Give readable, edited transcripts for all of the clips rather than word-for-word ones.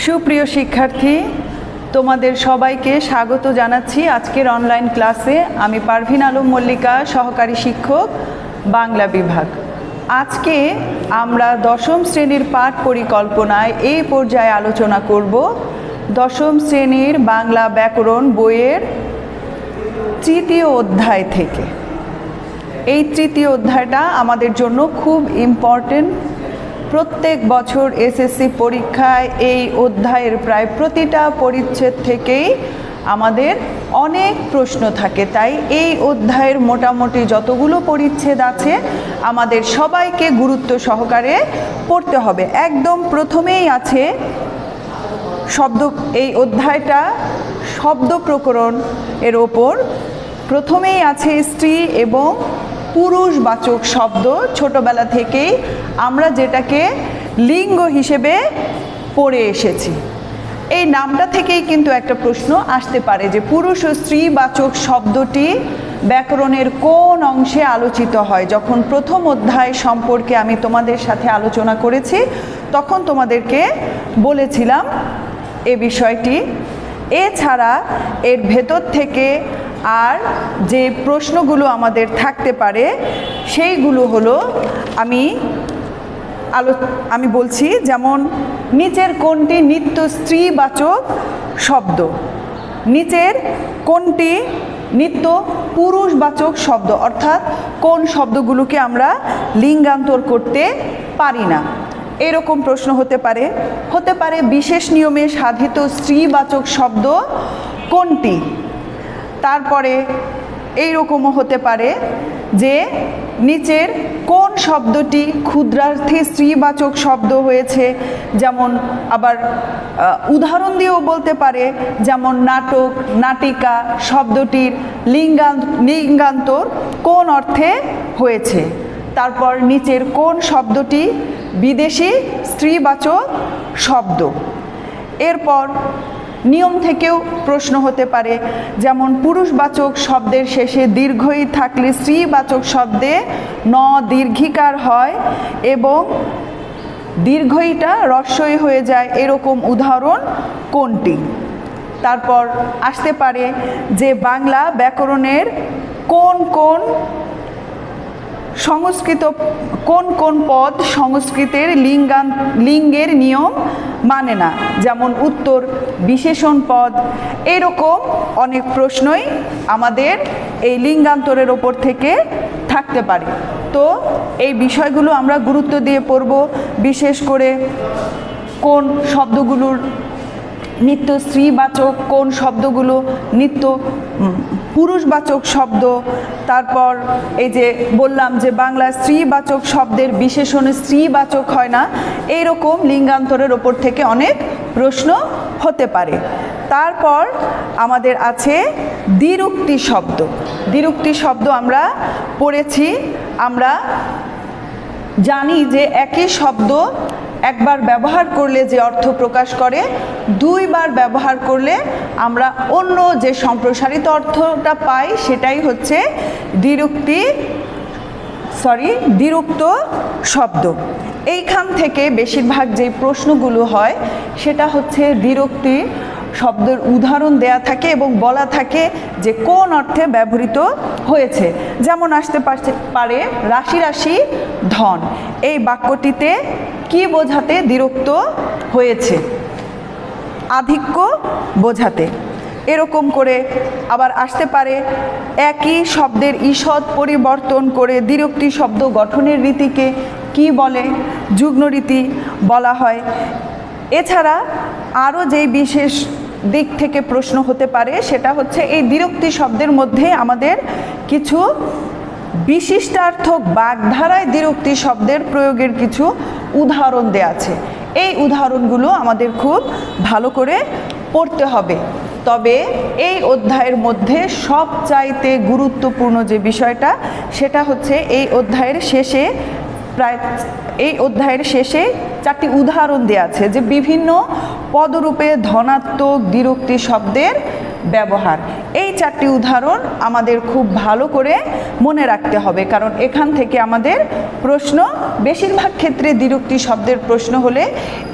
সুপ্রিয় শিক্ষার্থী, তোমাদের সবাইকে স্বাগত জানাচ্ছি আজকের অনলাইন ক্লাসে। আমি পারভিন আলম মল্লিকা, সহকারী শিক্ষক, বাংলা বিভাগ। আজকে আমরা দশম শ্রেণীর পাঠ পরিকল্পনায় এই পর্যায়ে আলোচনা করব দশম শ্রেণীর বাংলা ব্যাকরণ বইয়ের তৃতীয় অধ্যায় থেকে। এই তৃতীয় অধ্যায়টা আমাদের জন্য খুব ইম্পর্টেন্ট। প্রত্যেক বছর এসএসসি পরীক্ষায় এই অধ্যায়ের প্রায় প্রতিটা পরিচ্ছেদ থেকেই আমাদের অনেক প্রশ্ন থাকে, তাই এই অধ্যায়ের মোটামুটি যতগুলো পরিচ্ছেদ আছে আমাদের সবাইকে গুরুত্ব সহকারে পড়তে হবে। একদম প্রথমেই আছে শব্দ, এই অধ্যায়টা শব্দ প্রকরণ এর ওপর। প্রথমেই আছে স্ত্রী এবং পুরুষবাচক শব্দ। ছোটবেলা থেকেই আমরা যেটাকে লিঙ্গ হিসেবে পড়ে এসেছি, এই নামটা থেকেই কিন্তু একটা প্রশ্ন আসতে পারে যে পুরুষ ও স্ত্রীবাচক শব্দটি ব্যাকরণের কোন অংশে আলোচিত হয়। যখন প্রথম অধ্যায় সম্পর্কে আমি তোমাদের সাথে আলোচনা করেছি তখন তোমাদেরকে বলেছিলাম এ বিষয়টি। এছাড়া এর ভেতর থেকে আর যে প্রশ্নগুলো আমাদের থাকতে পারে সেইগুলো হলো আমি বলছি, যেমন নিচের কোনটি নিত্য স্ত্রীবাচক শব্দ, নিচের কোনটি নিত্য পুরুষবাচক শব্দ, অর্থাৎ কোন শব্দগুলোকে আমরা লিঙ্গান্তর করতে পারি না, এরকম প্রশ্ন হতে পারে বিশেষ নিয়মে সাধিত স্ত্রীবাচক শব্দ কোনটি। তারপরে এইরকমও হতে পারে যে নিচের কোন শব্দটি ক্ষুদ্রার্থে স্ত্রীবাচক শব্দ হয়েছে, যেমন আবার উদাহরণ দিয়েও বলতে পারে, যেমন নাটক, নাটিকা শব্দটির লিঙ্গান্তর কোন অর্থে হয়েছে। তারপর নিচের কোন শব্দটি বিদেশি স্ত্রীবাচক শব্দ। এরপর নিয়ম থেকেও প্রশ্ন হতে পারে, যেমন পুরুষবাচক শব্দের শেষে দীর্ঘই থাকলে স্ত্রীবাচক শব্দে ন দীর্ঘিকার হয় এবং দীর্ঘইটা হ্রস্বই হয়ে যায়, এরকম উদাহরণ কোনটি। তারপর আসতে পারে যে বাংলা ব্যাকরণের কোন কোন পদ সংস্কৃতের লিঙ্গের নিয়ম মানে না, যেমন উত্তর বিশেষণ পদ। এরকম অনেক প্রশ্নই আমাদের এই লিঙ্গান্তরের ওপর থেকে থাকতে পারে। তো এই বিষয়গুলো আমরা গুরুত্ব দিয়ে পড়ব, বিশেষ করে কোন শব্দগুলোর নিত্য স্ত্রীবাচক, কোন শব্দগুলো নিত্য পুরুষবাচক শব্দ। তারপর এই যে বললাম যে বাংলা স্ত্রীবাচক শব্দের বিশেষণে স্ত্রীবাচক হয় না, এইরকম লিঙ্গান্তরের ওপর থেকে অনেক প্রশ্ন হতে পারে। তারপর আমাদের আছে দ্বিরুক্তি শব্দ। দ্বিরুক্তি শব্দ আমরা পড়েছি, আমরা জানি যে একই শব্দ একবার ব্যবহার করলে যে অর্থ প্রকাশ করে, দুইবার ব্যবহার করলে আমরা অন্য যে সম্প্রসারিত অর্থটা পাই সেটাই হচ্ছে দ্বিরুক্ত শব্দ। এইখান থেকে বেশিরভাগ যে প্রশ্নগুলো হয় সেটা হচ্ছে দ্বিরুক্তি শব্দের উদাহরণ দেয়া থাকে এবং বলা থাকে যে কোন অর্থে ব্যবহৃত হয়েছে। যেমন আসতে পারে রাশি রাশি ধন, এই বাক্যটিতে কি বোঝাতে দ্বিরুক্ত হয়েছে? আধিক্য বোঝাতে। এরকম করে আবার আসতে পারে একই শব্দের ঈষৎ পরিবর্তন করে দ্বিরুক্তি শব্দ গঠনের রীতিকে কি বলে? যুগ্ম রীতি বলা হয়। এছাড়া আরও যেই বিশেষ দিক থেকে প্রশ্ন হতে পারে সেটা হচ্ছে এই দ্বিরুক্তি শব্দের মধ্যে আমাদের কিছু বিশিষ্টার্থক বাগধারায় দ্বিরুক্তি শব্দের প্রয়োগের কিছু উদাহরণ দেয়া আছে। এই উদাহরণগুলো আমাদের খুব ভালো করে পড়তে হবে। তবে এই অধ্যায়ের মধ্যে সবচাইতে গুরুত্বপূর্ণ যে বিষয়টা সেটা হচ্ছে এই অধ্যায়ের শেষে চারটি উদাহরণ দেয়া আছে যে বিভিন্ন পদরূপে ধনাত্মক দ্বিরুক্তি শব্দের ব্যবহার। এই 4টি উদাহরণ আমাদের খুব ভালো করে মনে রাখতে হবে, কারণ এখান থেকে আমাদের প্রশ্ন বেশিরভাগ ক্ষেত্রে দ্বিরুক্তি শব্দের প্রশ্ন হলে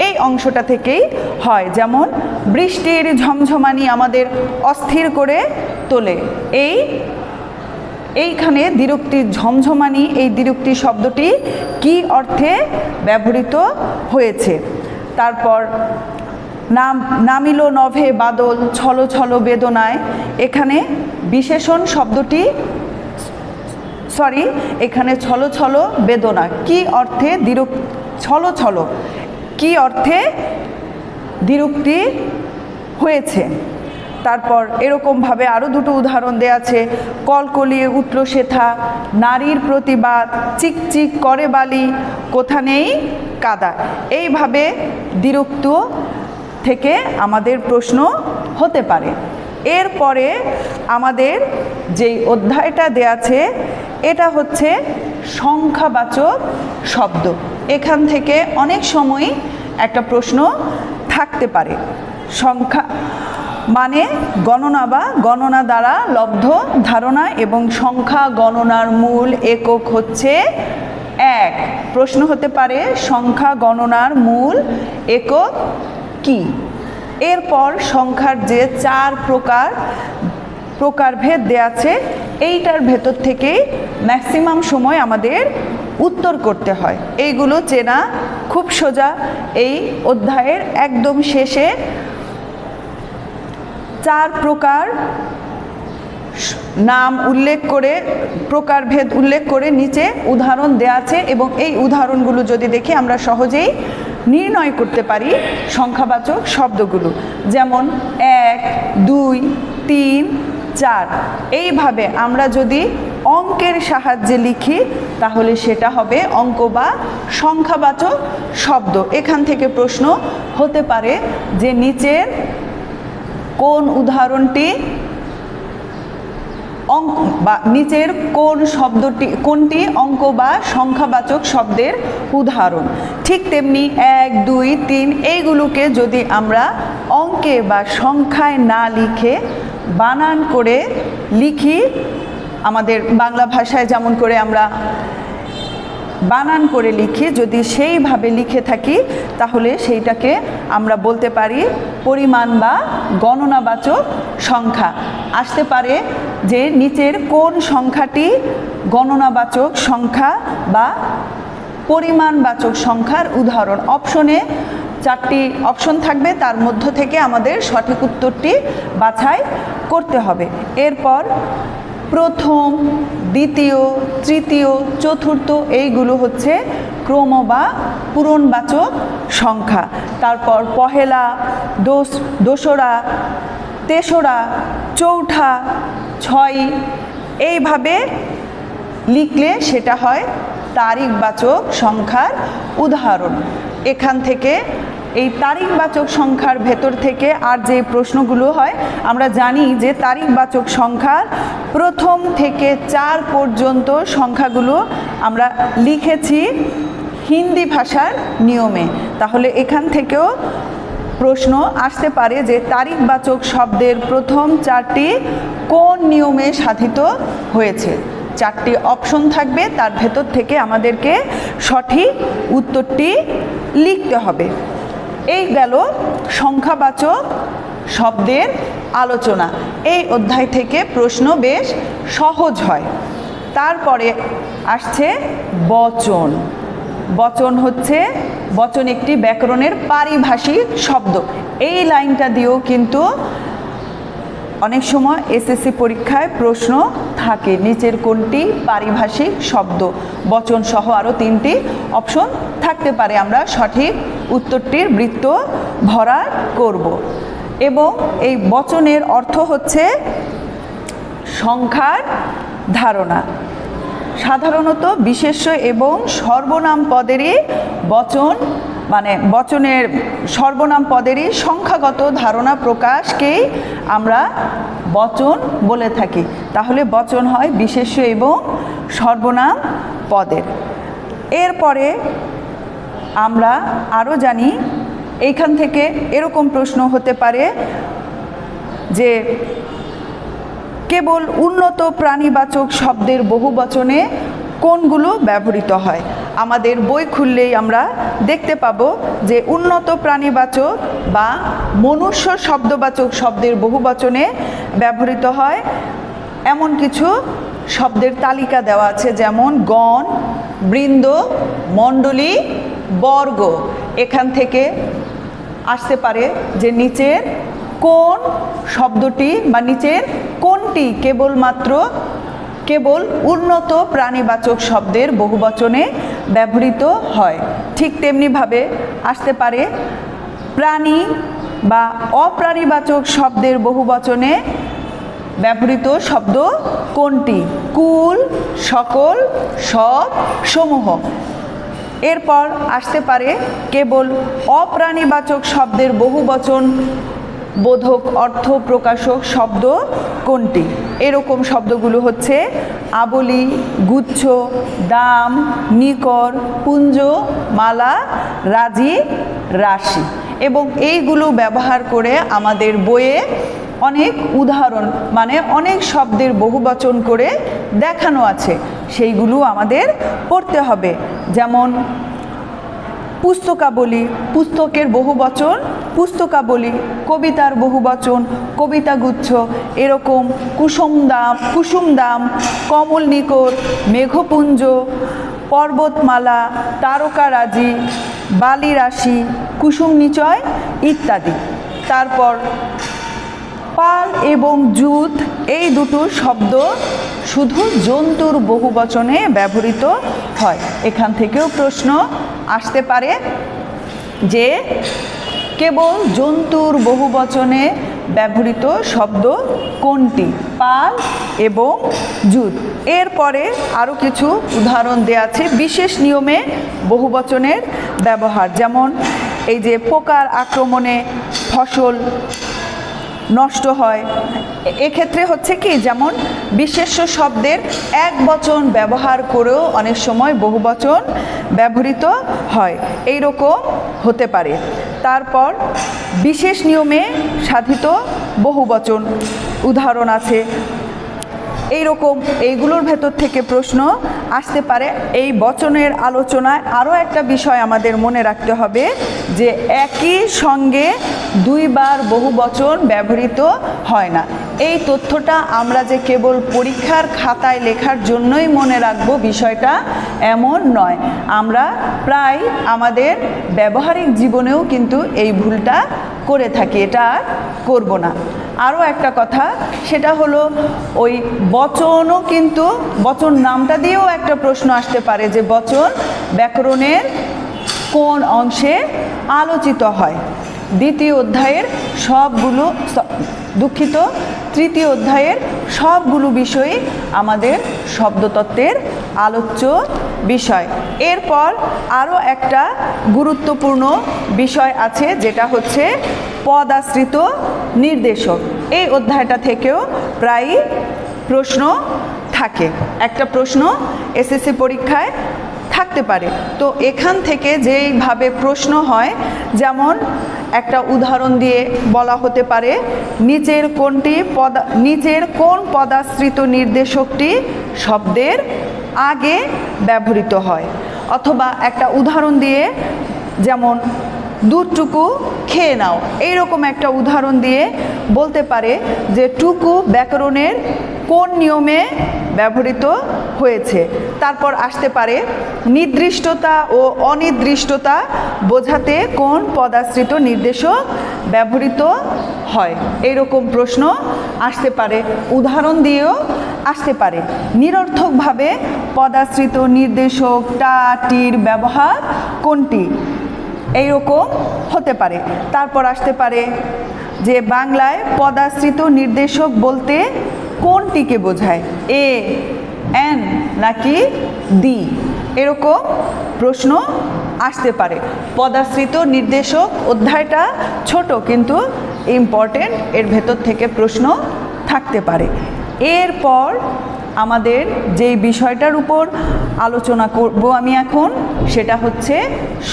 এই অংশটা থেকেই হয়। যেমন বৃষ্টির ঝমঝমানি আমাদের অস্থির করে তোলে, এইখানে দ্বিরুক্তি ঝমঝমানি, এই দ্বিরুক্তি শব্দটি কি অর্থে ব্যবহৃত হয়েছে। তারপর নামিল নভে বাদল ছলো ছলো বেদনায়, এখানে বিশেষণ শব্দটি এখানে ছলো ছলো বেদনা কি অর্থে ছলো ছলো কি অর্থে দ্বিরুক্তি হয়েছে। তারপর এরকমভাবে আরও দুটো উদাহরণ দেয়া আছে। কলকলিয়ে উঠল সেথা, নারীর প্রতিবাদ, চিকচিক করে বালি, কোথা নেই কাদা। এইভাবে দ্বিরুক্ত থেকে আমাদের প্রশ্ন হতে পারে। এরপরে আমাদের যেই অধ্যায়টা দেয়া আছে এটা হচ্ছে সংখ্যাবাচক শব্দ। এখান থেকে অনেক সময় একটা প্রশ্ন থাকতে পারে। সংখ্যা মানে গণনা বা গণনা দ্বারা লব্ধ ধারণা, এবং সংখ্যা গণনার মূল একক হচ্ছে 1। প্রশ্ন হতে পারে সংখ্যা গণনার মূল একক কি। এরপর সংখ্যার যে 4 প্রকারভেদ দেয়া আছে, এইটার ভেতর থেকেই ম্যাক্সিমাম সময় আমাদের উত্তর করতে হয়। এইগুলো চেনা খুব সোজা। এই অধ্যায়ের একদম শেষে 4 প্রকার নাম উল্লেখ করে, প্রকারভেদ উল্লেখ করে নিচে উদাহরণ দেয়া আছে, এবং এই উদাহরণগুলো যদি দেখি আমরা সহজেই নির্ণয় করতে পারি সংখ্যাবাচক শব্দগুলো। যেমন 1, 2, 3, 4। এইভাবে আমরা যদি অঙ্কের সাহায্যে লিখি তাহলে সেটা হবে অঙ্ক বা সংখ্যাবাচক শব্দ। এখান থেকে প্রশ্ন হতে পারে যে নিচের কোন উদাহরণটি অঙ্ক বা নিচের কোনটি অঙ্ক বা সংখ্যাবাচক শব্দের উদাহরণ। ঠিক তেমনি 1, 2, 3 এইগুলোকে যদি আমরা অঙ্কে বা সংখ্যায় না লিখে বানান করে লিখি, আমাদের বাংলা ভাষায় যেমন করে আমরা বানান করে লিখি, যদি সেইভাবে লিখে থাকি তাহলে সেইটাকে আমরা বলতে পারি পরিমাণ বা গণনাবাচক সংখ্যা। আসতে পারে যে নিচের কোন সংখ্যাটি গণনাবাচক সংখ্যা বা পরিমাণবাচক সংখ্যার উদাহরণ। অপশনে 4টি অপশন থাকবে, তার মধ্য থেকে আমাদের সঠিক উত্তরটি বাছাই করতে হবে। এরপর প্রথম, দ্বিতীয়, তৃতীয়, চতুর্থ এইগুলো হচ্ছে ক্রম বা পূরণবাচক সংখ্যা। তারপর পহেলা, দোসরা, তেসরা, চৌঠা, 6 এইভাবে লিখলে সেটা হয় তারিখবাচক সংখ্যার উদাহরণ। এখান থেকে এই তারিখবাচক সংখ্যার ভেতর থেকে আর যে প্রশ্নগুলো হয়, আমরা জানি যে তারিখবাচক সংখ্যার প্রথম থেকে 4 পর্যন্ত সংখ্যাগুলো আমরা লিখেছি হিন্দি ভাষার নিয়মে। তাহলে এখান থেকেও প্রশ্ন আসতে পারে যে তারিখবাচক শব্দের প্রথম 4টি কোন নিয়মে সাধিত হয়েছে। 4টি অপশন থাকবে, তার ভেতর থেকে আমাদেরকে সঠিক উত্তরটি লিখতে হবে। এই গেল সংখ্যাবাচক শব্দের আলোচনা। এই অধ্যায় থেকে প্রশ্ন বেশ সহজ হয়। তারপরে আসছে বচন। বচন একটি ব্যাকরণের পারিভাষিক শব্দ। এই লাইনটা দিয়েও কিন্তু অনেক সময় এসএসসি পরীক্ষায় প্রশ্ন থাকে, নিচের কোনটি পারিভাষিক শব্দ। বচন সহ আরও 3টি অপশন থাকতে পারে, আমরা সঠিক উত্তরটির বৃত্ত ভরাট করব। এবং এই বচনের অর্থ হচ্ছে সংখ্যার ধারণা। সাধারণত বিশেষ্য এবং সর্বনাম পদেরই বচন, মানে বচনের সর্বনাম পদেরই সংখ্যাগত ধারণা প্রকাশকেই আমরা বচন বলে থাকি। তাহলে বচন হয় বিশেষ্য এবং সর্বনাম পদের। এরপরে আমরা আরও জানি, এইখান থেকে এরকম প্রশ্ন হতে পারে যে কেবল উন্নত প্রাণীবাচক শব্দের বহুবচনে কোনগুলো ব্যবহৃত হয়? আমাদের বই খুললেই আমরা দেখতে পাবো যে উন্নত প্রাণীবাচক বা মনুষ্য শব্দবাচক শব্দের বহুবচনে ব্যবহৃত হয় এমন কিছু শব্দের তালিকা দেওয়া আছে, যেমন গণ, বৃন্দ, মণ্ডলী, বর্গ। এখান থেকে আসতে পারে যে নিচের কোন শব্দটি বা নিচের কোনটি কেবল উন্নত প্রাণীবাচক শব্দের বহুবচনে ব্যবহৃত হয়। ঠিক তেমনিভাবে আসতে পারে প্রাণী বা অপ্রাণীবাচক শব্দের বহুবচনে ব্যবহৃত শব্দ কোনটি? কুল, সকল, সব, সমূহ। এরপর আসতে পারে কেবল অপ্রাণীবাচক শব্দের বহুবচন বোধক অর্থ প্রকাশক শব্দ কোনটি? এরকম শব্দগুলো হচ্ছে আবলি, গুচ্ছ, দাম, নিকর, পুঞ্জ, মালা, রাজি, রাশি। এবং এইগুলো ব্যবহার করে আমাদের বইয়ে অনেক উদাহরণ মানে অনেক শব্দের বহুবচন করে দেখানো আছে, সেইগুলো আমাদের পড়তে হবে। যেমন পুস্তকাবলী, পুস্তকের বহুবচন পুস্তকাবলী, কবিতার বহুবচন কবিতাগুচ্ছ, এরকম কুসুমদাম, কমল নিকর, মেঘপুঞ্জ, পর্বতমালা, তারকারাজি, বালিরাশি, কুসুম নিচয় ইত্যাদি। তারপর পাল এবং জুত, এই দুটো শব্দ শুধু জন্তুর বহুবচনে ব্যবহৃত হয়। এখান থেকেও প্রশ্ন আসতে পারে যে কেবল জন্তুর বহুবচনে ব্যবহৃত শব্দ কোনটি? পাল এবং জুত। এরপরে আরও কিছু উদাহরণ দেওয়া আছে বিশেষ নিয়মে বহুবচনের ব্যবহার, যেমন এই যে পোকার আক্রমণে ফসল নষ্ট হয়, এক্ষেত্রে হচ্ছে কি, যেমন বিশেষ্য শব্দের এক বচন ব্যবহার করেও অনেক সময় বহুবচন ব্যবহৃত হয়, এই রকম হতে পারে। তারপর বিশেষ নিয়মে সাধিত বহুবচন উদাহরণ আছে এইরকম, এইগুলোর ভেতর থেকে প্রশ্ন আসতে পারে। এই বচনের আলোচনায় আরও একটা বিষয় আমাদের মনে রাখতে হবে যে একই সঙ্গে দুইবার বহুবচন ব্যবহৃত হয় না। এই তথ্যটা আমরা যে কেবল পরীক্ষার খাতায় লেখার জন্যই মনে রাখবো বিষয়টা এমন নয়, আমরা প্রায় আমাদের ব্যবহারিক জীবনেও কিন্তু এই ভুলটা করে থাকি, এটা আর করব না। আরও একটা কথা, সেটা হলো ওই বচনও কিন্তু বচন নামটা দিয়েও একটা প্রশ্ন আসতে পারে যে বচন ব্যাকরণের কোন অংশে আলোচিত হয়? তৃতীয় অধ্যায়ের সবগুলো বিষয়ই আমাদের শব্দতত্ত্বের আলোচ্য বিষয়। এরপর আরও একটা গুরুত্বপূর্ণ বিষয় আছে, যেটা হচ্ছে পদাশ্রিত নির্দেশক। এই অধ্যায়টা থেকেও প্রায়ই প্রশ্ন থাকে, একটা প্রশ্ন এসএসসি পরীক্ষায় থাকতে পারে। তো এখান থেকে যেইভাবে প্রশ্ন হয়, যেমন একটা উদাহরণ দিয়ে বলা হতে পারে নিচের কোন পদাশ্রিত নির্দেশকটি শব্দের আগে ব্যবহৃত হয়, অথবা একটা উদাহরণ দিয়ে যেমন দুধটুকু খেয়ে নাও, এইরকম একটা উদাহরণ দিয়ে বলতে পারে যে টুকু ব্যাকরণের কোন নিয়মে ব্যবহৃত হয়েছে। তারপর আসতে পারে নির্দিষ্টতা ও অনির্দিষ্টতা বোঝাতে কোন পদাশ্রিত নির্দেশক ব্যবহৃত হয়, এইরকম প্রশ্ন আসতে পারে। উদাহরণ দিয়েও আসতে পারে। নিরর্থকভাবে পদাশ্রিত নির্দেশক টা টির ব্যবহার কোনটি, এইরকম হতে পারে। তারপর আসতে পারে যে বাংলায় পদাশ্রিত নির্দেশক বলতে কোনটিকে বোঝায়, এ, এন নাকি দি, এরকম প্রশ্ন আসতে পারে। পদাশ্রিত নির্দেশক অধ্যায়টা ছোট কিন্তু ইম্পর্টেন্ট, এর ভেতর থেকে প্রশ্ন থাকতে পারে। এরপর আমাদের যেই বিষয়টার উপর আলোচনা করব আমি এখন, সেটা হচ্ছে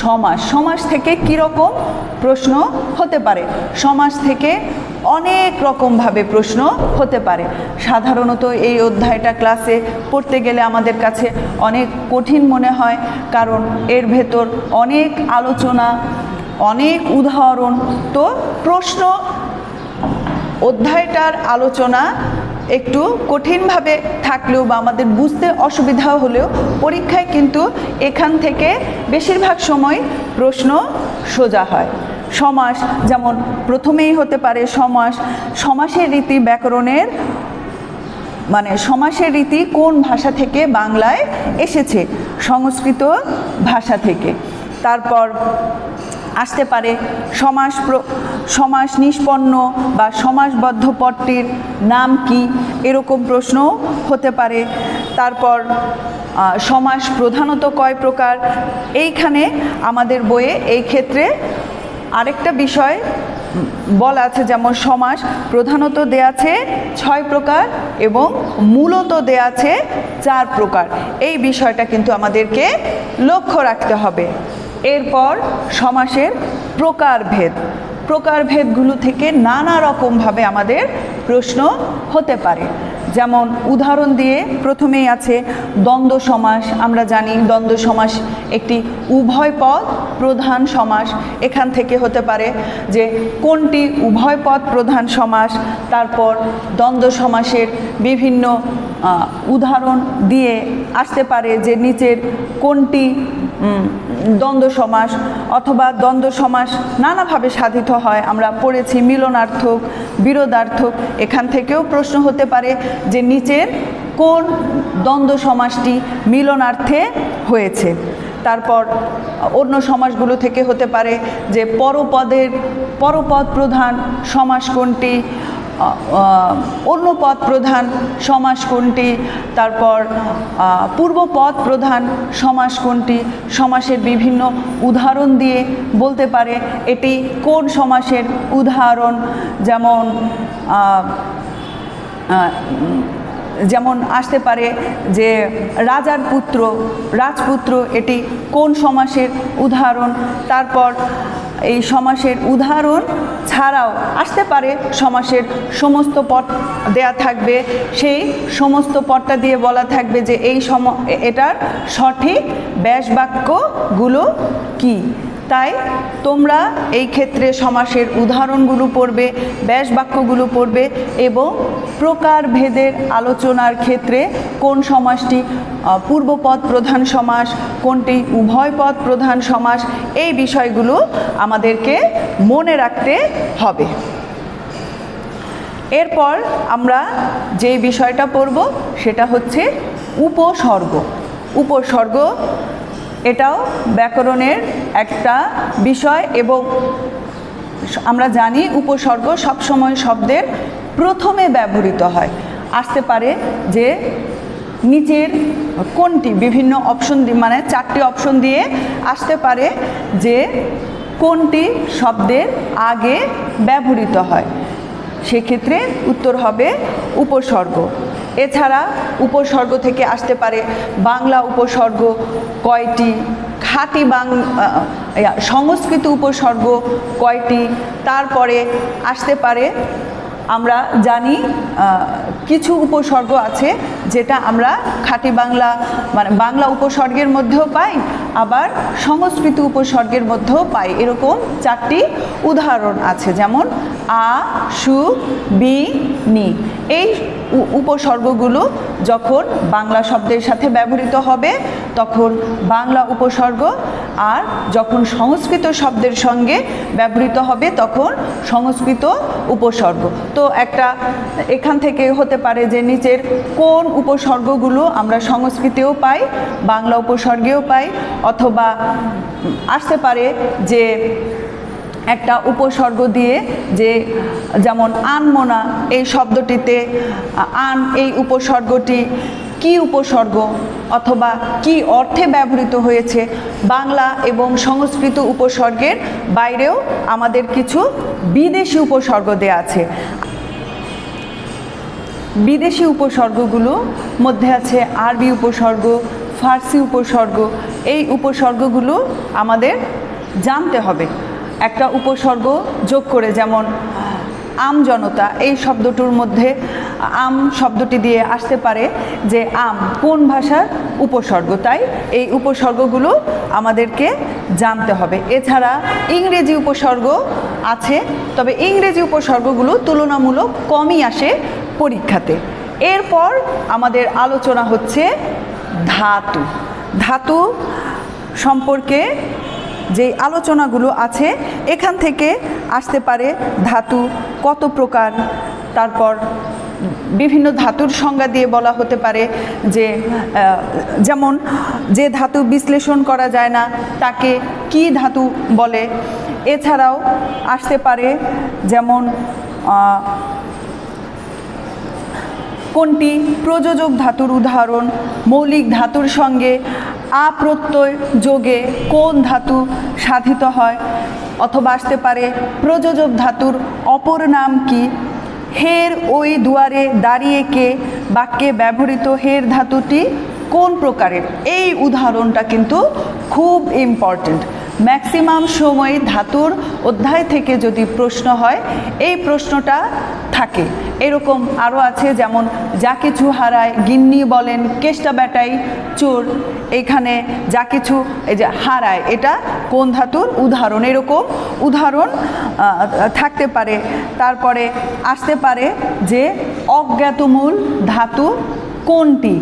সমাস। সমাস থেকে কীরকম প্রশ্ন হতে পারে? সমাস থেকে অনেক রকমভাবে প্রশ্ন হতে পারে। সাধারণত এই অধ্যায়টা ক্লাসে পড়তে গেলে আমাদের কাছে অনেক কঠিন মনে হয়, কারণ এর ভেতর অনেক আলোচনা, অনেক উদাহরণ। তো প্রশ্ন অধ্যায়টার আলোচনা একটু কঠিনভাবে থাকলেও বা আমাদের বুঝতে অসুবিধা হলেও পরীক্ষায় কিন্তু এখান থেকে বেশিরভাগ সময় প্রশ্ন সোজা হয়। সমাস, যেমন প্রথমেই হতে পারে সমাস, সমাসের রীতি ব্যাকরণের মানে সমাসের রীতি কোন ভাষা থেকে বাংলায় এসেছে? সংস্কৃত ভাষা থেকে। তারপর আসতে পারে সমাস নিষ্পন্ন বা সমাসবদ্ধ পদটির নাম কি, এরকম প্রশ্ন হতে পারে। তারপর সমাস প্রধানত কয় প্রকার? এইখানে আমাদের বইয়ে এই ক্ষেত্রে আরেকটা বিষয় বলা আছে, যেমন সমাস প্রধানত দেয়া আছে 6 প্রকার এবং মূলত দেয়া আছে 4 প্রকার। এই বিষয়টা কিন্তু আমাদেরকে লক্ষ্য রাখতে হবে। এরপর সমাসের প্রকারভেদগুলো থেকে নানা রকমভাবে আমাদের প্রশ্ন হতে পারে। যেমন উদাহরণ দিয়ে প্রথমেই আছে দ্বন্দ্ব সমাস। আমরা জানি দ্বন্দ্ব সমাস একটি উভয় পদ প্রধান সমাস। এখান থেকে হতে পারে যে কোনটি উভয় পদ প্রধান সমাস। তারপর দ্বন্দ্ব সমাসের বিভিন্ন উদাহরণ দিয়ে আসতে পারে যে নিচের কোনটি দ্বন্দ্ব সমাস, অথবা দ্বন্দ্ব সমাস নানাভাবে সাধিত হয়। আমরা পড়েছি মিলনার্থক, বিরোধার্থক। এখান থেকেও প্রশ্ন হতে পারে যে নিচের কোন দ্বন্দ্ব সমাসটি মিলনার্থে হয়েছে। তারপর অন্য সমাসগুলো থেকে হতে পারে যে পরপদ প্রধান সমাস কোনটি, অন্য পদ প্রধান সমাস কোনটি, তারপর পূর্বপদ প্রধান সমাস কোনটি। সমাসের বিভিন্ন উদাহরণ দিয়ে বলতে পারে এটি কোন সমাসের উদাহরণ। যেমন আসতে পারে যে রাজপুত্র এটি কোন সমাসের উদাহরণ। তারপর এই সমাসের উদাহরণ ছাড়াও আসতে পারে সমাসের সমস্ত পদ দেয়া থাকবে, সেই সমস্ত পদটা দিয়ে বলা থাকবে যে এটার সঠিক ব্যাসবাক্যগুলো কি। তাই তোমরা এই ক্ষেত্রে সমাসের উদাহরণগুলো পড়বে, ব্যাসবাক্যগুলো পড়বে এবং প্রকারভেদের আলোচনার ক্ষেত্রে কোন সমাসটি পূর্বপদ প্রধান সমাস, কোনটি উভয় পদ প্রধান সমাস, এই বিষয়গুলো আমাদেরকে মনে রাখতে হবে। এরপর আমরা যে বিষয়টা পড়ব সেটা হচ্ছে উপসর্গ। এটাও ব্যাকরণের একটা বিষয় এবং আমরা জানি উপসর্গ সবসময় শব্দের প্রথমে ব্যবহৃত হয়। আসতে পারে যে নিচের কোনটি, বিভিন্ন অপশন মানে 4টি অপশন দিয়ে আসতে পারে যে কোনটি শব্দের আগে ব্যবহৃত হয়। সেক্ষেত্রে উত্তর হবে উপসর্গ। এছাড়া উপসর্গ থেকে আসতে পারে বাংলা উপসর্গ কয়টি, খাঁটি সংস্কৃত উপসর্গ কয়টি। তারপরে আসতে পারে, আমরা জানি কিছু উপসর্গ আছে যেটা আমরা খাঁটি বাংলা মানে বাংলা উপসর্গের মধ্যেও পাই, আবার সংস্কৃত উপসর্গের মধ্যেও পাই। এরকম 4টি উদাহরণ আছে, যেমন আ, সু, বি, নি। এই উপসর্গগুলো যখন বাংলা শব্দের সাথে ব্যবহৃত হবে তখন বাংলা উপসর্গ, আর যখন সংস্কৃত শব্দের সঙ্গে ব্যবহৃত হবে তখন সংস্কৃত উপসর্গ। তো এখান থেকে হতে পারে যে নিচের কোন উপসর্গগুলো আমরা সংস্কৃতেও পাই, বাংলা উপসর্গেও পাই, অথবা আসতে পারে যে একটা উপসর্গ দিয়ে যে যেমন আনমনা এই শব্দটিতে এই উপসর্গটি কি উপসর্গ অথবা কি অর্থে ব্যবহৃত হয়েছে। বাংলা এবং সংস্কৃত উপসর্গের বাইরেও আমাদের কিছু বিদেশি উপসর্গ দেয়া আছে। বিদেশি উপসর্গগুলো মধ্যে আছে আরবি উপসর্গ, ফার্সি উপসর্গ। এই উপসর্গগুলো আমাদের জানতে হবে একটা উপসর্গ যোগ করে, যেমন আমজনতা এই শব্দটির মধ্যে আম শব্দটি দিয়ে আসতে পারে যে আম কোন ভাষার উপসর্গ, তাই এই উপসর্গগুলো আমাদেরকে জানতে হবে। এছাড়া ইংরেজি উপসর্গ আছে, তবে ইংরেজি উপসর্গগুলো তুলনামূলক কমই আসে পরীক্ষাতে। এরপর আমাদের আলোচনা হচ্ছে ধাতু। ধাতু সম্পর্কে যে আলোচনাগুলো আছে এখান থেকে আসতে পারে ধাতু কত প্রকার, তারপর বিভিন্ন ধাতুর সংজ্ঞা দিয়ে বলা হতে পারে যে যেমন যে ধাতু বিশ্লেষণ করা যায় না তাকে কি ধাতু বলে। এছাড়াও আসতে পারে যেমন কোনটি প্রযোজক ধাতুর উদাহরণ, মৌলিক ধাতুর সঙ্গে আপ্রত্যয় যোগে কোন ধাতু সাধিত হয়, অথবা আসতে পারে প্রযোজক ধাতুর অপর নাম কি, হের ওই দুয়ারে দাঁড়িয়ে কে বাক্যে ব্যবহৃত হের ধাতুটি কোন প্রকারের। এই উদাহরণটা কিন্তু খুব ইম্পর্টেন্ট। ম্যাক্সিমাম সময় ধাতুর অধ্যায় থেকে যদি প্রশ্ন হয় এই প্রশ্নটা থাকে। এরকম আরও আছে, যেমন যা কিছু হারায় গিন্নি বলেন কেষ্টা বেটাই চোর। এইখানে যা কিছু এই যে হারায় এটা কোন ধাতুর উদাহরণ, এরকম উদাহরণ থাকতে পারে। তারপরে আসতে পারে যে অজ্ঞাতমূল ধাতু কোনটি,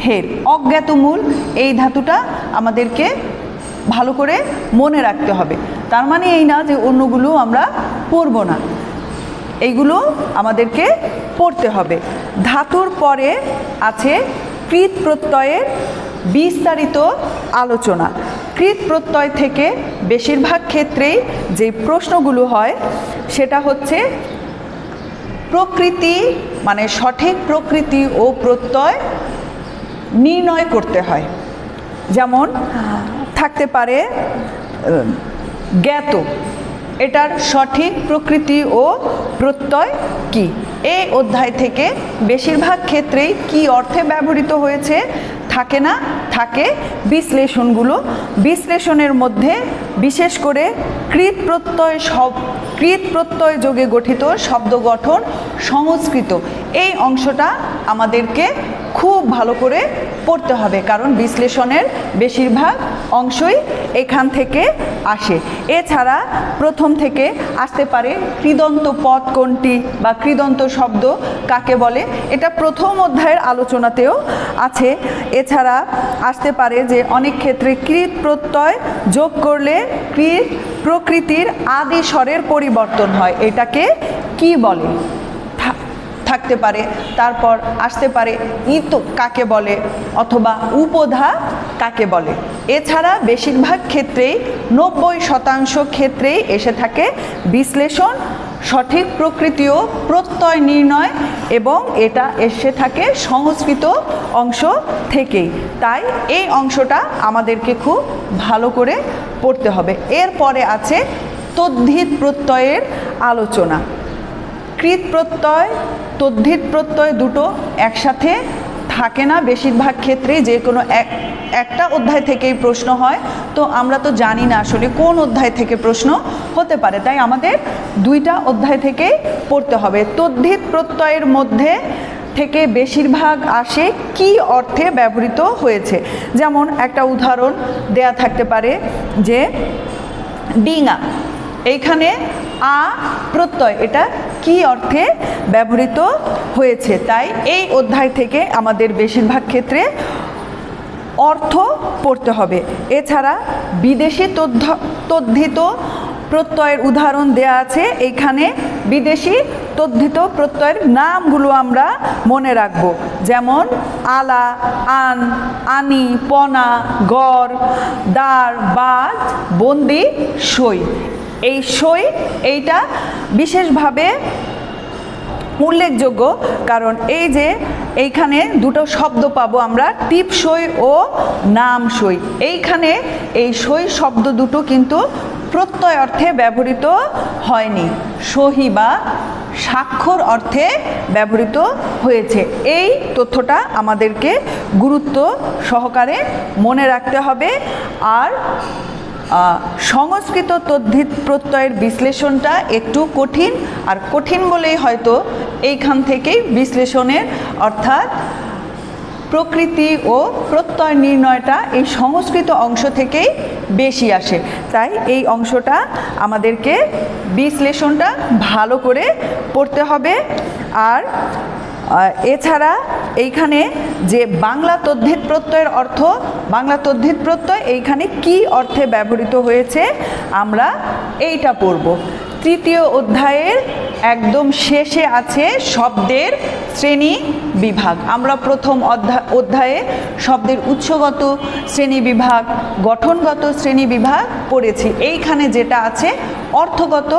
হের অজ্ঞাতমূল এই ধাতুটা আমাদেরকে ভালো করে মনে রাখতে হবে। তার মানে এই না যে অন্যগুলো আমরা পড়ব না, এইগুলো আমাদেরকে পড়তে হবে। ধাতুর পরে আছে কৃৎ প্রত্যয়ের বিস্তারিত আলোচনা। কৃৎ প্রত্যয় থেকে বেশিরভাগ ক্ষেত্রেই যে প্রশ্নগুলো হয় সেটা হচ্ছে প্রকৃতি, মানে সঠিক প্রকৃতি ও প্রত্যয় নির্ণয় করতে হয়। যেমন থাকতে পারে জ্ঞাত, এটার সঠিক প্রকৃতি ও প্রত্যয় কি। এই অধ্যায় থেকে বেশিরভাগ ক্ষেত্রেই কি অর্থে ব্যবহৃত হয়েছে থাকে না, থাকে বিশ্লেষণগুলো। বিশ্লেষণের মধ্যে বিশেষ করে কৃৎ প্রত্যয় যোগে গঠিত শব্দ গঠন সংস্কৃত এই অংশটা আমাদেরকে খুব ভালো করে পড়তে হবে, কারণ বিশ্লেষণের বেশিরভাগ অংশই এখান থেকে আসে। এছাড়া প্রথম থেকে আসতে পারে কৃদন্ত পদ কোনটি বা কৃদন্ত শব্দ কাকে বলে, এটা প্রথম অধ্যায়ের আলোচনাতেও আছে। এছাড়া আসতে পারে যে অনেক ক্ষেত্রে কৃৎ প্রত্যয় যোগ করলে কৃৎ প্রকৃতির আদি স্বরের পরিবর্তন হয়, এটাকে কি বলে থাকতে পারে। তারপর আসতে পারে ইত কাকে বলে অথবা উপধা কাকে বলে। এছাড়া বেশিরভাগ ক্ষেত্রেই 90% ক্ষেত্রেই এসে থাকে বিশ্লেষণ, সঠিক প্রকৃতি ও প্রত্যয় নির্ণয়, এবং এটা এসে থাকে সংস্কৃত অংশ থেকেই। তাই এই অংশটা আমাদেরকে খুব ভালো করে পড়তে হবে। এরপরে আছে তদ্ধিত প্রত্যয়ের আলোচনা। কৃৎ প্রত্যয় তদ্ধিত প্রত্যয় দুটো একসাথে থাকে না বেশিরভাগ ক্ষেত্রে, যে কোনো একটা অধ্যায় থেকেই প্রশ্ন হয়। তো আমরা তো জানি না আসলে কোন অধ্যায় থেকে প্রশ্ন হতে পারে, তাই আমাদের দুইটা অধ্যায় থেকেই পড়তে হবে। তদ্ধিত প্রত্যয়ের মধ্যে থেকে বেশিরভাগ আসে কি অর্থে ব্যবহৃত হয়েছে। যেমন একটা উদাহরণ দেয়া থাকতে পারে যে ডিঙা, এইখানে আ প্রত্যয়, এটা কি অর্থে ব্যবহৃত হয়েছে। তাই এই অধ্যায় থেকে আমাদের বেশিরভাগ ক্ষেত্রে অর্থ পড়তে হবে। এছাড়া বিদেশি তদ্ধিত প্রত্যয়ের উদাহরণ দেয়া আছে। এইখানে বিদেশি তদ্ধিত প্রত্যয়ের নামগুলো আমরা মনে রাখব, যেমন আলা, আন, আনি, পনা, গড়, দাঁড়, বাজ, বন্দি, সই। এই সই এইটা বিশেষভাবে উল্লেখযোগ্য, কারণ এই যে এইখানে দুটো শব্দ পাবো আমরা, টিপ সই ও নাম সই। এইখানে এই সই শব্দ দুটো কিন্তু প্রত্যয় অর্থে ব্যবহৃত হয়নি, সহি বা স্বাক্ষর অর্থে ব্যবহৃত হয়েছে। এই তথ্যটা আমাদেরকে গুরুত্ব সহকারে মনে রাখতে হবে। আর সংস্কৃত তদ্ধিত প্রত্যয়ের বিশ্লেষণটা একটু কঠিন, আর কঠিন বলেই হয়তো এইখান থেকেই বিশ্লেষণের অর্থাৎ প্রকৃতি ও প্রত্যয় নির্ণয়টা এই সংস্কৃত অংশ থেকেই বেশি আসে। তাই এই অংশটা আমাদেরকে বিশ্লেষণটা ভালো করে পড়তে হবে। আর এছাড়া এইখানে যে বাংলা তদ্ধিত প্রত্যয়ের অর্থ, বাংলা তদ্ধিত প্রত্যয় এইখানে কি অর্থে ব্যবহৃত হয়েছে আমরা এইটা পড়ব। তৃতীয় অধ্যায়ের একদম শেষে আছে শব্দের শ্রেণী বিভাগ। আমরা প্রথম অধ্যায়ে শব্দের উৎসগত শ্রেণী বিভাগ, গঠনগত শ্রেণী বিভাগ পড়েছি। এইখানে যেটা আছে অর্থগত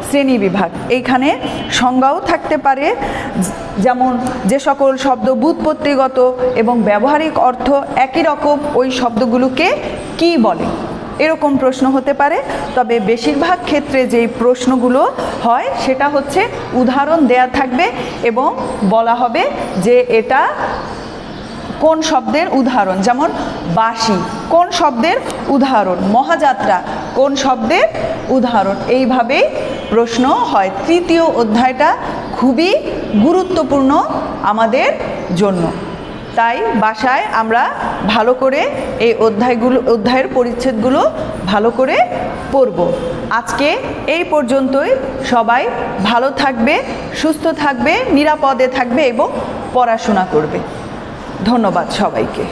শ্রেণী বিভাগ। এইখানে সংজ্ঞাও থাকতে পারে, যেমন যে সকল শব্দ ব্যুৎপত্তিগত এবং ব্যবহারিক অর্থ একই রকম ওই শব্দগুলোকে কি বলে, এরকম প্রশ্ন হতে পারে। তবে বেশিরভাগ ক্ষেত্রে যেই প্রশ্নগুলো হয় সেটা হচ্ছে উদাহরণ দেয়া থাকবে এবং বলা হবে যে এটা কোন শব্দের উদাহরণ, যেমন বাঁশি কোন শব্দের উদাহরণ, মহাযাত্রা কোন শব্দের উদাহরণ, এইভাবেই প্রশ্ন হয়। তৃতীয় অধ্যায়টা খুবই গুরুত্বপূর্ণ আমাদের জন্য। তাই বাসায় আমরা ভালো করে এই অধ্যায়ের পরিচ্ছেদগুলো ভালো করে পড়ব। আজকে এই পর্যন্তই। সবাই ভালো থাকবে, সুস্থ থাকবে, নিরাপদে থাকবে এবং পড়াশোনা করবে। ধন্যবাদ সবাইকে।